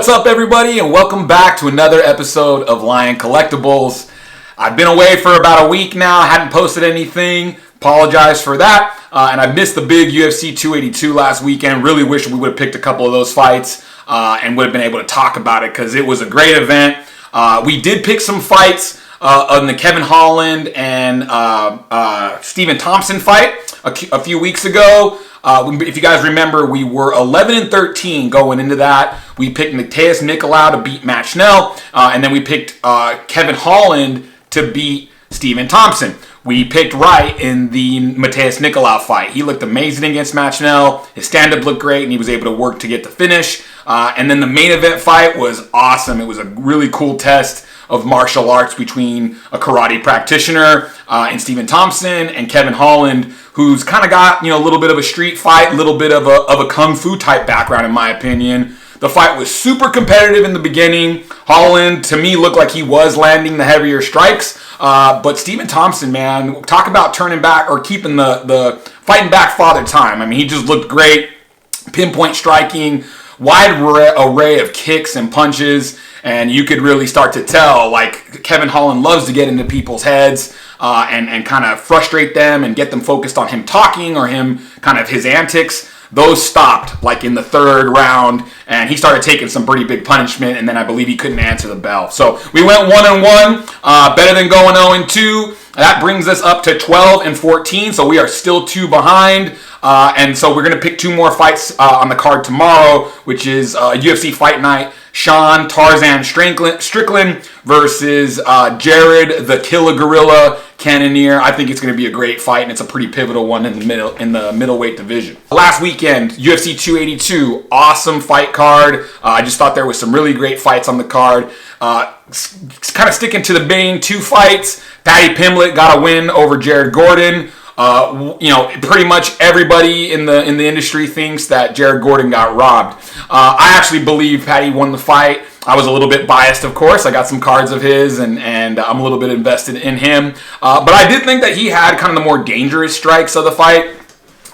What's up, everybody, and welcome back to another episode of Lion Collectibles. I've been away for about a week now. I hadn't posted anything. Apologize for that. And I missed the big UFC 282 last weekend. Really wish we would have picked a couple of those fights and would have been able to talk about it because it was a great event. We did pick some fights on the Kevin Holland and Stephen Thompson fight a few weeks ago. If you guys remember, we were 11-13 going into that. We picked Matheus Nicolau to beat Matt Schnell, and then we picked Kevin Holland to beat Stephen Thompson. We picked right in the Matheus Nicolau fight. He looked amazing against Matt Schnell. His stand-up looked great, and he was able to work to get the finish. And then the main event fight was awesome. It was a really cool test of martial arts between a karate practitioner and Stephen Thompson and Kevin Holland, who's kind of got, a little bit of a street fight, a little bit of a kung fu type background, in my opinion. The fight was super competitive in the beginning. Holland, to me, looked like he was landing the heavier strikes. But Stephen Thompson, man, talk about turning back or keeping the fighting back father time. I mean, he just looked great. Pinpoint striking, wide array of kicks and punches. And you could really start to tell, like, Kevin Holland loves to get into people's heads and kind of frustrate them and get them focused on him talking or him kind of his antics. Those stopped, like, in the third round, and he started taking some pretty big punishment, and then I believe he couldn't answer the bell. So we went 1-1, better than going 0-2. That brings us up to 12-14, so we are still 2 behind. And so we're going to pick 2 more fights on the card tomorrow, which is UFC Fight Night. Sean Tarzan Strickland versus Jared the Killer Gorilla Cannonier. I think it's going to be a great fight, and it's a pretty pivotal one in the middleweight division. Last weekend, UFC 282, awesome fight card. I just thought there was some really great fights on the card. Kind of sticking to the main 2 fights. Paddy Pimblett got a win over Jared Gordon. Pretty much everybody in the industry thinks that Jared Gordon got robbed. I actually believe Paddy won the fight. I was a little bit biased, of course. I got some cards of his, and I'm a little bit invested in him. But I did think that he had kind of the more dangerous strikes of the fight.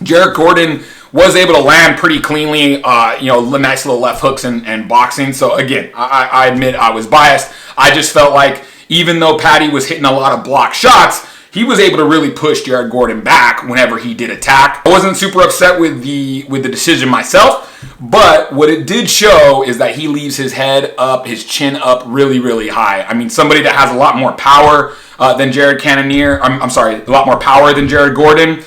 Jared Gordon was able to land pretty cleanly, nice little left hooks and boxing. So again, I admit I was biased. I just felt like even though Paddy was hitting a lot of block shots, he was able to really push Jared Gordon back whenever he did attack. I wasn't super upset with the decision myself, but what it did show is that he leaves his head up, his chin up really, really high. I mean, somebody that has a lot more power than Jared Cannonier, a lot more power than Jared Gordon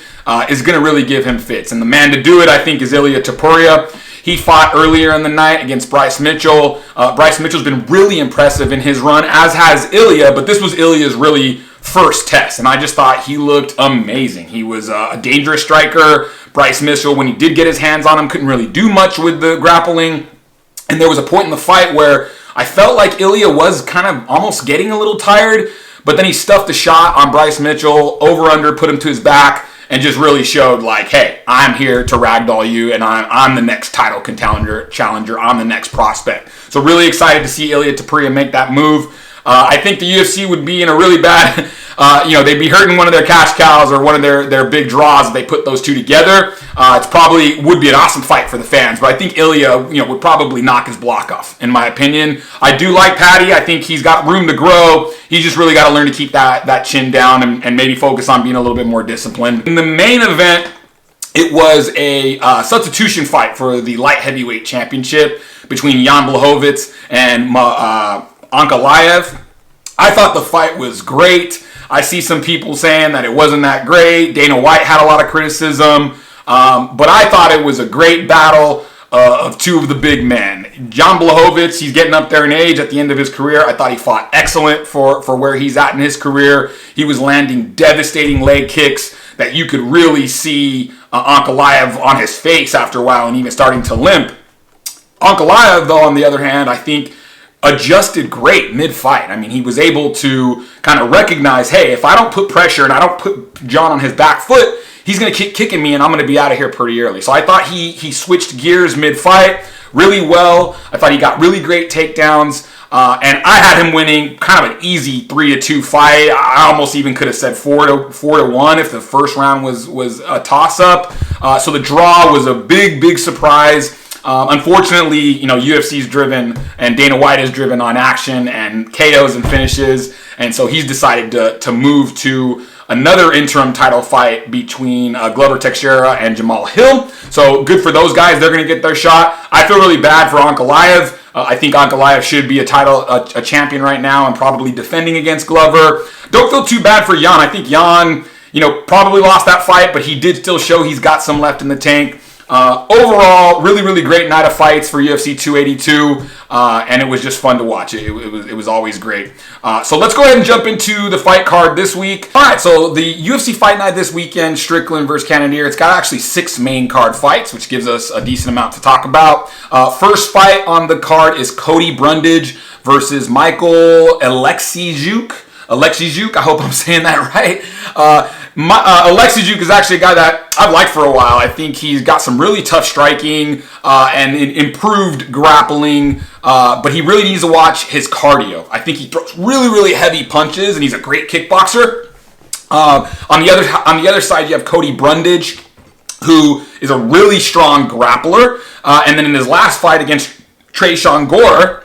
is going to really give him fits. And the man to do it, I think, is Ilia Topuria. He fought earlier in the night against Bryce Mitchell. Bryce Mitchell's been really impressive in his run, as has Ilia, but this was Ilia's really first test, and I just thought he looked amazing. He was a dangerous striker. Bryce Mitchell, when he did get his hands on him, couldn't really do much with the grappling. And there was a point in the fight where I felt like Ilia was kind of almost getting a little tired, but then he stuffed the shot on Bryce Mitchell, over-under, put him to his back, and just really showed like, hey, I'm here to ragdoll you, and I'm the next title challenger. I'm the next prospect. So really excited to see Ilia Topuria make that move. I think the UFC would be in a really bad, they'd be hurting one of their cash cows or one of their big draws if they put those two together. It's probably would be an awesome fight for the fans, but I think Ilia, would probably knock his block off, in my opinion. I do like Paddy. I think he's got room to grow. He's just really got to learn to keep that chin down and maybe focus on being a little bit more disciplined. In the main event, it was a substitution fight for the light heavyweight championship between Jan Blachowicz and Ankalaev. I thought the fight was great. I see some people saying that it wasn't that great. Dana White had a lot of criticism. But I thought it was a great battle of 2 of the big men. Jan Blachowicz, he's getting up there in age at the end of his career. I thought he fought excellent for where he's at in his career. He was landing devastating leg kicks that you could really see Ankalaev on his face after a while and even starting to limp. Ankalaev, though, on the other hand, I think adjusted great mid-fight. I mean, he was able to kind of recognize, hey, if I don't put pressure and I don't put John on his back foot, he's going to keep kicking me and I'm going to be out of here pretty early. So I thought he switched gears mid-fight really well. I thought he got really great takedowns. And I had him winning kind of an easy 3-2 fight. I almost even could have said 4-1 if the first round was a toss-up. So the draw was a big surprise. Unfortunately, UFC's driven and Dana White is driven on action and KOs and finishes, and so he's decided to move to another interim title fight between Glover Teixeira and Jamal Hill. So good for those guys. They're going to get their shot. I feel really bad for Ankalaev. I think Ankalaev should be a champion right now and probably defending against Glover. Don't feel too bad for Jan. I think Jan, probably lost that fight, but he did still show he's got some left in the tank. Overall, really, really great night of fights for UFC 282, and it was just fun to watch. It was always great. So let's go ahead and jump into the fight card this week. All right, so the UFC Fight Night this weekend, Strickland versus Cannonier. It's got actually 6 main card fights, which gives us a decent amount to talk about. First fight on the card is Cody Brundage versus Michael Alexijuk. I hope I'm saying that right. Alexijuk is actually a guy that I've liked for a while. I think he's got some really tough striking and improved grappling, but he really needs to watch his cardio. I think he throws really, really heavy punches, and he's a great kickboxer. On the other side, you have Cody Brundage, who is a really strong grappler, and then in his last fight against Tresean Gore,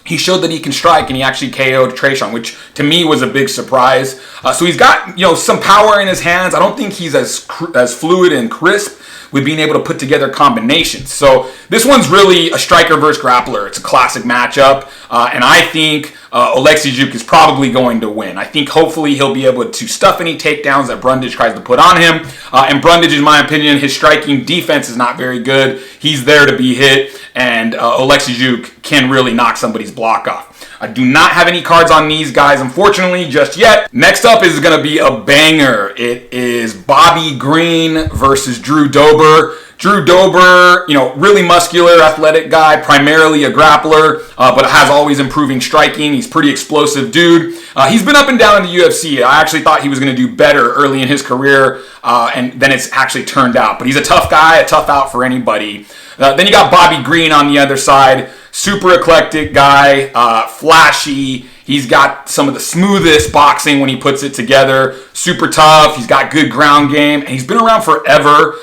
he showed that he can strike, and he actually KO'd Tresean, which to me was a big surprise. So he's got some power in his hands. I don't think he's as fluid and crisp with being able to put together combinations. So this one's really a striker versus grappler. It's a classic matchup, and I think Alexijuk is probably going to win. I think hopefully he'll be able to stuff any takedowns that Brundage tries to put on him. And Brundage, in my opinion, his striking defense is not very good. He's there to be hit, and Alexijuk can really knock somebody's block off. I do not have any cards on these guys, unfortunately, just yet. Next up is going to be a banger. It is Bobby Green versus Drew Dober. Drew Dober, really muscular, athletic guy, primarily a grappler, but has always improving striking. He's pretty explosive dude. He's been up and down in the UFC. I actually thought he was going to do better early in his career, and then it's actually turned out. But he's a tough guy, a tough out for anybody. Then you got Bobby Green on the other side. Super eclectic guy, flashy. He's got some of the smoothest boxing when he puts it together. Super tough. He's got good ground game, and he's been around forever.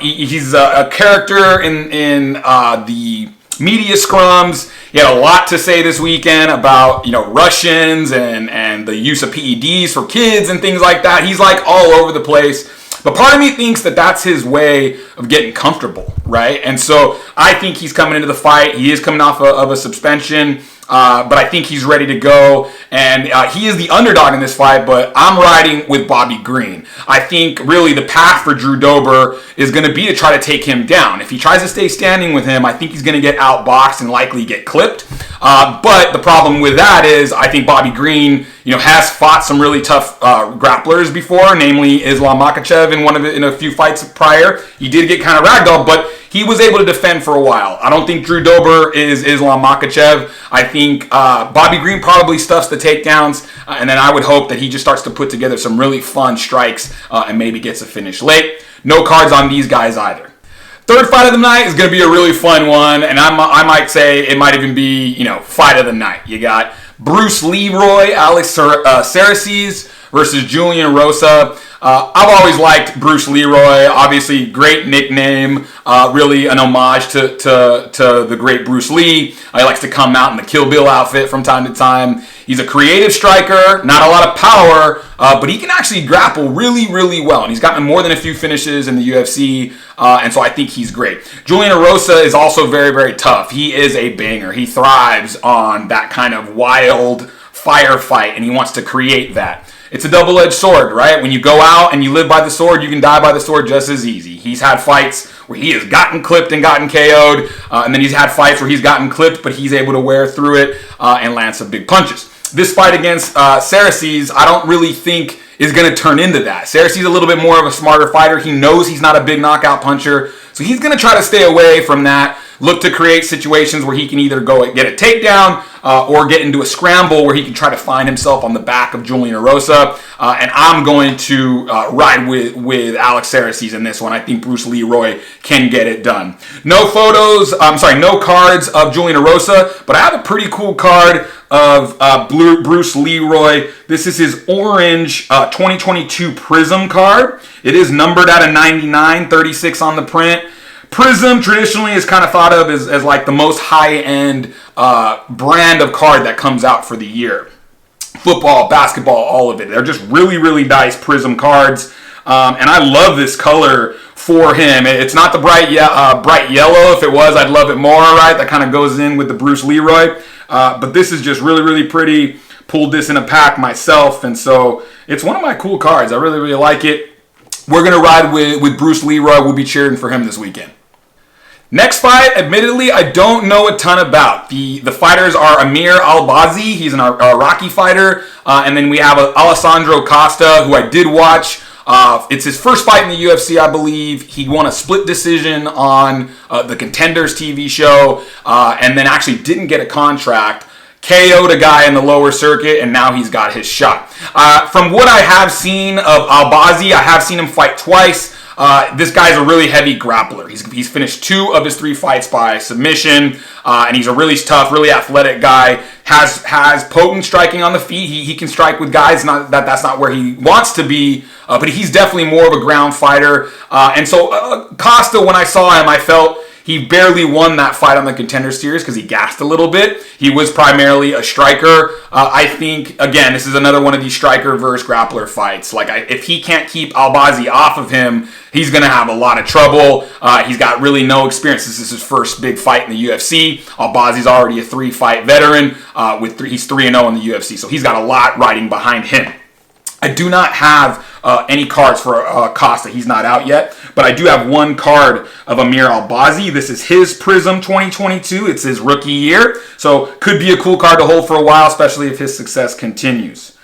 He's a character in the media scrums. He had a lot to say this weekend about Russians and the use of PEDs for kids and things like that. He's like all over the place. But part of me thinks that that's his way of getting comfortable, right? And so I think he's coming into the fight. He is coming off of a suspension, but I think he's ready to go. And he is the underdog in this fight, but I'm riding with Bobby Green. I think really the path for Drew Dober is going to be to try to take him down. If he tries to stay standing with him, I think he's going to get outboxed and likely get clipped. But the problem with that is I think Bobby Green, has fought some really tough grapplers before, namely Islam Makhachev in a few fights prior. He did get kind of ragdolled, but he was able to defend for a while. I don't think Drew Dober is Islam Makhachev. I think Bobby Green probably stuffs the takedowns, and then I would hope that he just starts to put together some really fun strikes and maybe gets a finish late. No cards on these guys either. Third fight of the night is going to be a really fun one, and I might say it might even be, fight of the night. You got Bruce Leroy, Alex Saraces versus Julian Rosa. I've always liked Bruce Leroy. Obviously, great nickname. Really an homage to the great Bruce Lee. He likes to come out in the Kill Bill outfit from time to time. He's a creative striker, not a lot of power, but he can actually grapple really, really well. And he's gotten more than a few finishes in the UFC, and so I think he's great. Julian Erosa is also very, very tough. He is a banger. He thrives on that kind of wild firefight, and he wants to create that. It's a double-edged sword, right? When you go out and you live by the sword, you can die by the sword just as easy. He's had fights where he has gotten clipped and gotten KO'd, and then he's had fights where he's gotten clipped, but he's able to wear through it and land some big punches. This fight against Saraces, I don't really think is going to turn into that. Saraces is a little bit more of a smarter fighter. He knows he's not a big knockout puncher, so he's going to try to stay away from that. Look to create situations where he can either go get a takedown or get into a scramble where he can try to find himself on the back of Julian Erosa. And I'm going to ride with Alex Saraces in this one. I think Bruce Leroy can get it done. No cards of Julian Erosa, but I have a pretty cool card of Bruce Leroy. This is his orange 2022 Prism card. It is numbered out of 99, 36 on the print. Prism traditionally is kind of thought of as like the most high-end brand of card that comes out for the year. Football, basketball, all of it. They're just really, really nice Prism cards. And I love this color for him. It's not the bright yellow. If it was, I'd love it more, right? That kind of goes in with the Bruce Leroy. But this is just really, really pretty. Pulled this in a pack myself, and so it's one of my cool cards. I really, really like it. We're going to ride with Bruce Leroy. We'll be cheering for him this weekend. Next fight, admittedly, I don't know a ton about. The fighters are Amir Albazi. He's an Iraqi fighter. And then we have Alessandro Costa, who I did watch. It's his first fight in the UFC, I believe. He won a split decision on the Contenders TV show, and then actually didn't get a contract. KO'd a guy in the lower circuit, and now he's got his shot. From what I have seen of Albazi, I have seen him fight twice. This guy's a really heavy grappler. He's finished 2 of his 3 fights by submission, and he's a really tough, really athletic guy. Has potent striking on the feet. He can strike with guys. That's not where he wants to be, but he's definitely more of a ground fighter. And so Costa, when I saw him, I felt he barely won that fight on the Contender Series because he gassed a little bit. He was primarily a striker. I think, again, this is another one of these striker versus grappler fights. If he can't keep Albazi off of him, he's going to have a lot of trouble. He's got really no experience. This is his first big fight in the UFC. Albazi's already a 3-fight veteran. He's 3-0 in the UFC, so he's got a lot riding behind him. I do not have any cards for Costa. He's not out yet. But I do have one card of Amir Albazi. This is his Prism 2022. It's his rookie year. So could be a cool card to hold for a while, especially if his success continues.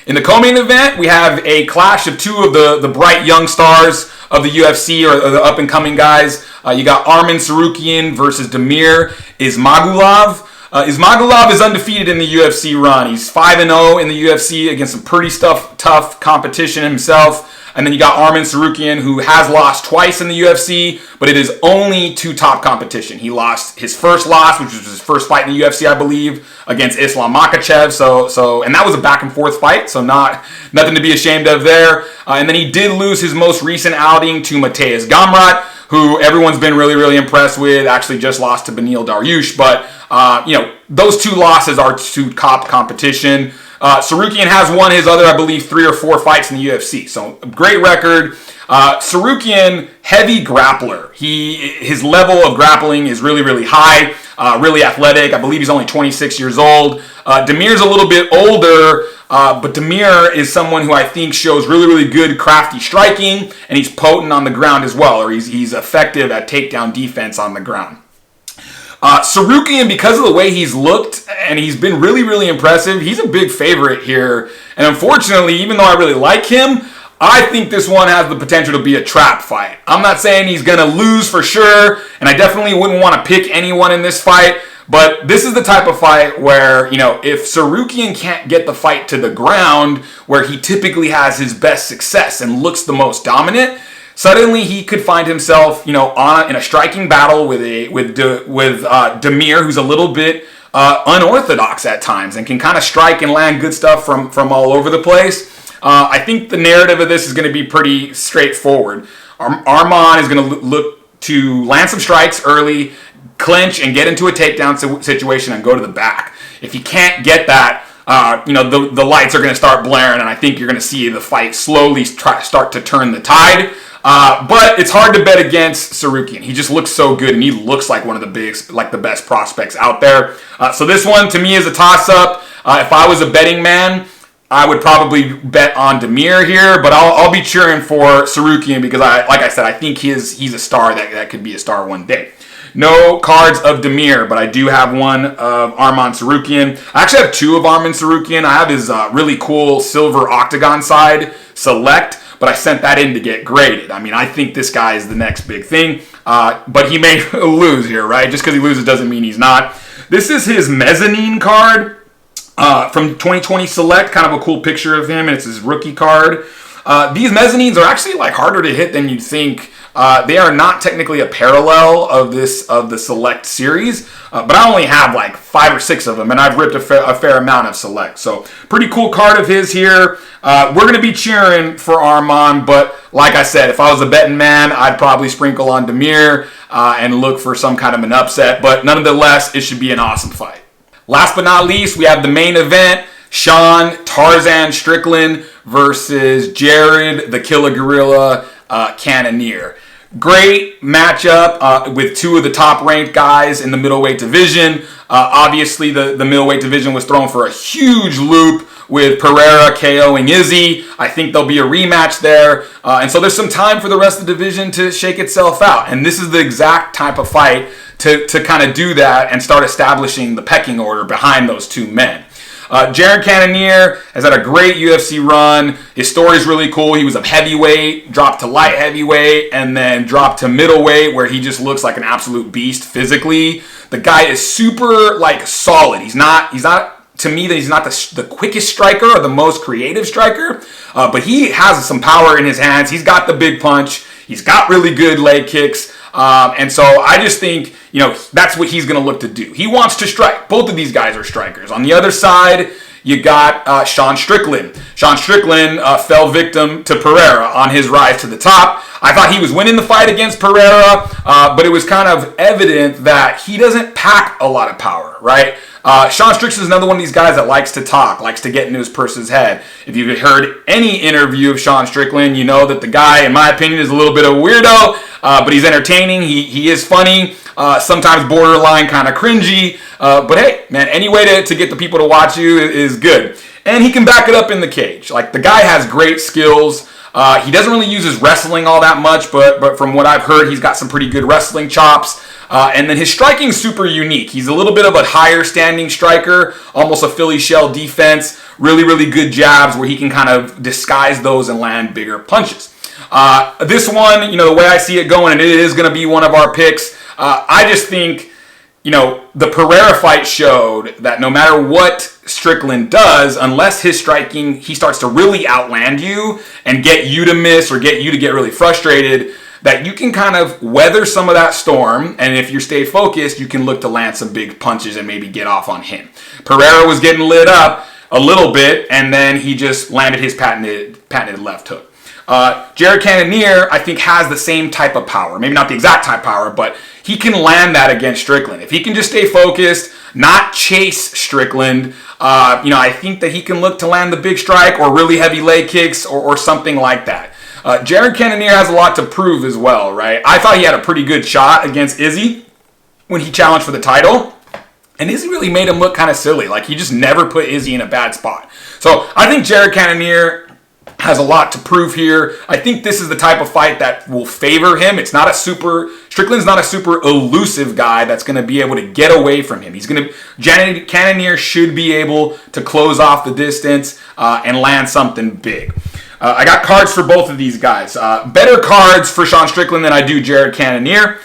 In the co-main event, we have a clash of 2 of the bright young stars of the UFC, or the up-and-coming guys. You got Arman Tsarukyan versus Damir Ismagulov. Ismagulov is undefeated in the UFC run. He's 5-0 in the UFC against some pretty tough competition himself. And then you got Arman Tsarukyan, who has lost twice in the UFC, but it is only to top competition. He lost his first loss, which was his first fight in the UFC, I believe, against Islam Makhachev. And that was a back and forth fight, so nothing to be ashamed of there. And then he did lose his most recent outing to Mateusz Gamrot, who everyone's been really, really impressed with. Actually, just lost to Beneil Dariush, but those 2 losses are to top competition. Tsarukyan has won his other, I believe, 3 or 4 fights in the UFC. So, great record. Tsarukyan, heavy grappler. His level of grappling is really, really high, really athletic. I believe he's only 26 years old. Damir's a little bit older, but Damir is someone who I think shows really, really good crafty striking, and he's potent on the ground as well, or he's effective at takedown defense on the ground. Tsarukyan, because of the way he's looked, and he's been really, really impressive, he's a big favorite here. And unfortunately, even though I really like him, I think this one has the potential to be a trap fight. I'm not saying he's going to lose for sure, and I definitely wouldn't want to pick anyone in this fight, but this is the type of fight where, if Tsarukyan can't get the fight to the ground, where he typically has his best success and looks the most dominant, suddenly he could find himself, in a striking battle with Damir, who's a little bit unorthodox at times and can kind of strike and land good stuff from all over the place. I think the narrative of this is going to be pretty straightforward. Arman is going to look to land some strikes early, clinch, and get into a takedown situation and go to the back. If he can't get that, the lights are going to start blaring, and I think you're going to see the fight slowly start to turn the tide. But it's hard to bet against Tsarukyan. He just looks so good, and he looks like one of the best prospects out there. So this one, to me, is a toss-up. If I was a betting man, I would probably bet on Damir here, but I'll be cheering for Tsarukyan because, like I said, I think he's a star that could be a star one day. No cards of Damir, but I do have one of Arman Tsarukyan. I actually have 2 of Arman Tsarukyan. I have his really cool silver octagon side select, but I sent that in to get graded. I mean, I think this guy is the next big thing, but he may lose here, right? Just because he loses doesn't mean he's not. This is his mezzanine card from 2020 Select, kind of a cool picture of him, and it's his rookie card. These mezzanines are actually harder to hit than you'd think. They are not technically a parallel of the Select series, but I only have like 5 or 6 of them, and I've ripped a fair amount of Select. So pretty cool card of his here. We're going to be cheering for Armand, but like I said, if I was a betting man, I'd probably sprinkle on Demir and look for some kind of an upset. But nonetheless, it should be an awesome fight. Last but not least, we have the main event. Sean Tarzan Strickland versus Jared the Killer Gorilla Cannonier. Great matchup with 2 of the top-ranked guys in the middleweight division. Obviously, the middleweight division was thrown for a huge loop with Pereira KOing Izzy. I think there'll be a rematch there. And so there's some time for the rest of the division to shake itself out. And this is the exact type of fight to kind of do that and start establishing the pecking order behind those 2 men. Jared Cannonier has had a great UFC run. His story is really cool. He was a heavyweight, dropped to light heavyweight, and then dropped to middleweight, where he just looks like an absolute beast physically. The guy is super solid. He's not to me, that he's not the quickest striker or the most creative striker, but he has some power in his hands. He's got the big punch. He's got really good leg kicks. And so I just think, that's what he's going to look to do. He wants to strike. Both of these guys are strikers. On the other side, you got Sean Strickland. Sean Strickland fell victim to Pereira on his rise to the top. I thought he was winning the fight against Pereira, but it was kind of evident that he doesn't pack a lot of power, right? Sean Strickland is another one of these guys that likes to talk, likes to get into his person's head. If you've heard any interview of Sean Strickland, you know that the guy, in my opinion, is a little bit of a weirdo, but he's entertaining. He is funny, sometimes borderline kind of cringy. But hey, man, any way to get the people to watch you is good. And he can back it up in the cage. Like, the guy has great skills. He doesn't really use his wrestling all that much, but from what I've heard, he's got some pretty good wrestling chops. And then his striking is super unique. He's a little bit of a higher standing striker, almost a Philly shell defense, really, really good jabs where he can kind of disguise those and land bigger punches. This one, the way I see it going, and it is going to be one of our picks, I just think, the Pereira fight showed that no matter what Strickland does, unless his striking, he starts to really outland you and get you to miss or get you to get really frustrated, that you can kind of weather some of that storm, and if you stay focused, you can look to land some big punches and maybe get off on him. Pereira was getting lit up a little bit, and then he just landed his patented left hook. Jared Cannonier, I think, has the same type of power. Maybe not the exact type of power, but he can land that against Strickland. If he can just stay focused, not chase Strickland, I think that he can look to land the big strike or really heavy leg kicks or something like that. Jared Cannonier has a lot to prove as well, right? I thought he had a pretty good shot against Izzy when he challenged for the title. And Izzy really made him look kind of silly. Like, he just never put Izzy in a bad spot. So I think Jared Cannonier has a lot to prove here. I think this is the type of fight that will favor him. Strickland's not a super elusive guy that's going to be able to get away from him. Cannonier should be able to close off the distance and land something big. I got cards for both of these guys. Better cards for Sean Strickland than I do Jared Cannonier.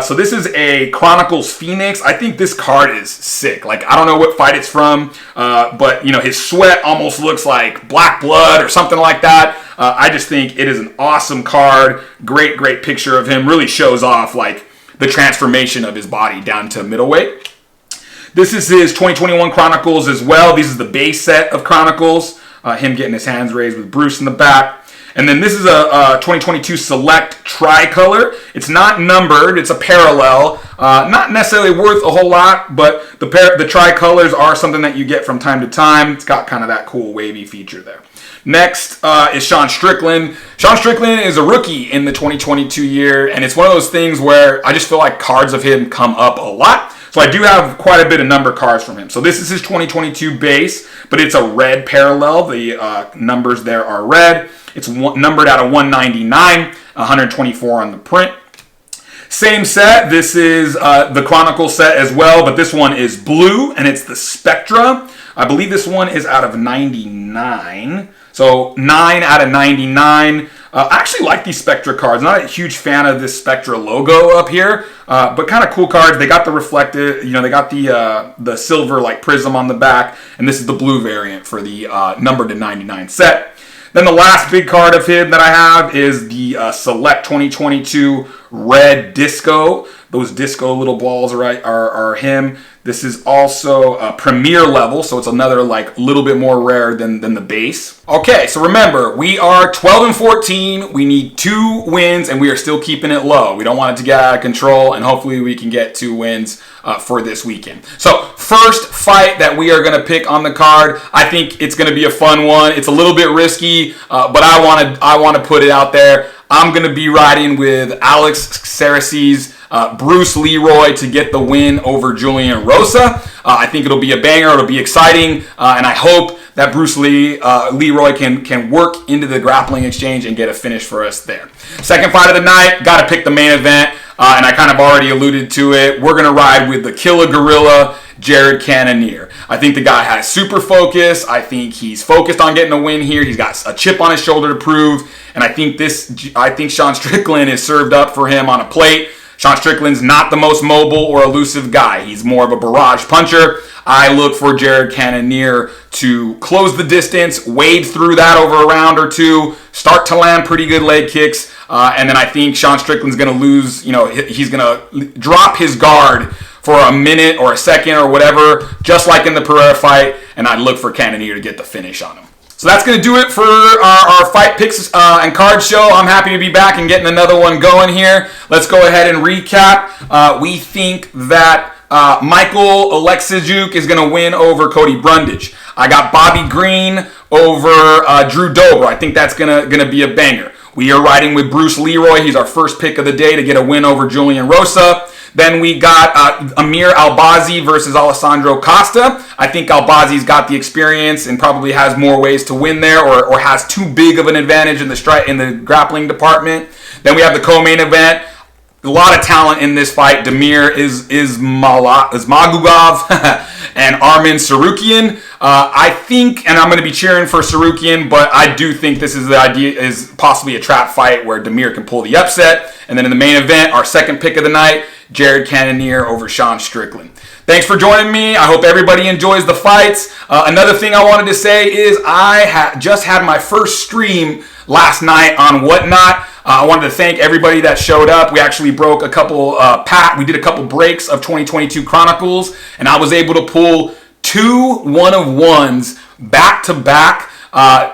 So this is a Chronicles Phoenix. I think this card is sick. Like, I don't know what fight it's from, but his sweat almost looks like black blood or something like that. I just think it is an awesome card. Great picture of him. Really shows off like the transformation of his body down to middleweight. This is his 2021 Chronicles as well. This is the base set of Chronicles. Him getting his hands raised with Bruce in the back. And then this is a 2022 Select Tricolor. It's not numbered. It's a parallel. Not necessarily worth a whole lot, but the tricolors are something that you get from time to time. It's got kind of that cool wavy feature there. Next is Sean Strickland. Sean Strickland is a rookie in the 2022 year, and it's one of those things where I just feel like cards of him come up a lot. So I do have quite a bit of number cards from him. So this is his 2022 base, but it's a red parallel. The numbers there are red. It's numbered out of 199, 124 on the print. Same set. This is the Chronicle set as well, but this one is blue, and it's the Spectra. I believe this one is out of 99. So 9 out of 99. I actually like these Spectra cards. Not a huge fan of this Spectra logo up here, but kind of cool cards. They got the reflective, they got the silver like prism on the back, and this is the blue variant for the numbered to 99 set. Then the last big card of him that I have is the Select 2022 Red Disco. Those disco little balls are him. This is also a premier level, so it's another like little bit more rare than the base. Okay, so remember, we are 12 and 14. We need 2 wins, and we are still keeping it low. We don't want it to get out of control, and hopefully we can get 2 wins for this weekend. So first fight that we are going to pick on the card, I think it's going to be a fun one. It's a little bit risky, but I want to put it out there. I'm going to be riding with Alex Cerese's Bruce Leroy to get the win over Julian Rosa. I think it'll be a banger. It'll be exciting, and I hope that Bruce Leroy can work into the grappling exchange and get a finish for us there. Second fight of the night, got to pick the main event, and I kind of already alluded to it. We're going to ride with the Killer Gorilla, Jared Cannonier. I think the guy has super focus. I think he's focused on getting a win here. He's got a chip on his shoulder to prove, and I think Sean Strickland is served up for him on a plate. Sean Strickland's not the most mobile or elusive guy. He's more of a barrage puncher. I look for Jared Cannonier to close the distance, wade through that over a round or 2, start to land pretty good leg kicks, and then I think Sean Strickland's going to lose. He's going to drop his guard for a minute or a second or whatever, just like in the Pereira fight, and I'd look for Cannonier to get the finish on him. So that's going to do it for our fight picks and card show. I'm happy to be back and getting another one going here. Let's go ahead and recap. We think that Michael Oleksijuk is going to win over Cody Brundage. I got Bobby Green over Drew Dober. I think that's going to be a banger. We are riding with Bruce Leroy. He's our first pick of the day to get a win over Julian Rosa. Then we got Amir Albazi versus Alessandro Costa. I think Albazi's got the experience and probably has more ways to win there, or has too big of an advantage in the grappling department. Then we have the co-main event. A lot of talent in this fight. Damir Ismagulov and Armin Sarukian. I think, and I'm going to be cheering for Sarukian, but I do think this is possibly a trap fight where Damir can pull the upset. And then in the main event, our second pick of the night, Jared Cannonier over Sean Strickland. Thanks for joining me. I hope everybody enjoys the fights. Another thing I wanted to say is I just had my first stream last night on Whatnot. I wanted to thank everybody that showed up. We actually broke a couple we did a couple breaks of 2022 Chronicles, and I was able to pull 2 1-of-1s back to back.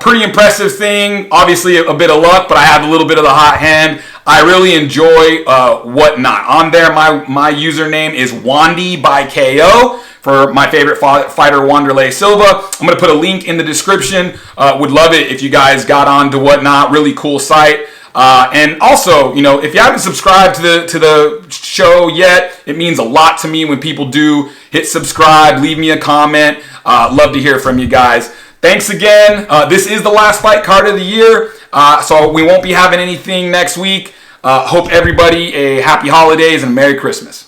Pretty impressive thing. Obviously a bit of luck, but I had a little bit of the hot hand. I really enjoy Whatnot. On there, my username is WANDYbyKO for my favorite fighter, Wanderlei Silva. I'm going to put a link in the description. Would love it if you guys got on to Whatnot. Really cool site. And also, if you haven't subscribed to the show yet, it means a lot to me when people do. Hit subscribe, leave me a comment. Love to hear from you guys. Thanks again. This is the last fight card of the year, so we won't be having anything next week. Hope everybody a happy holidays and Merry Christmas.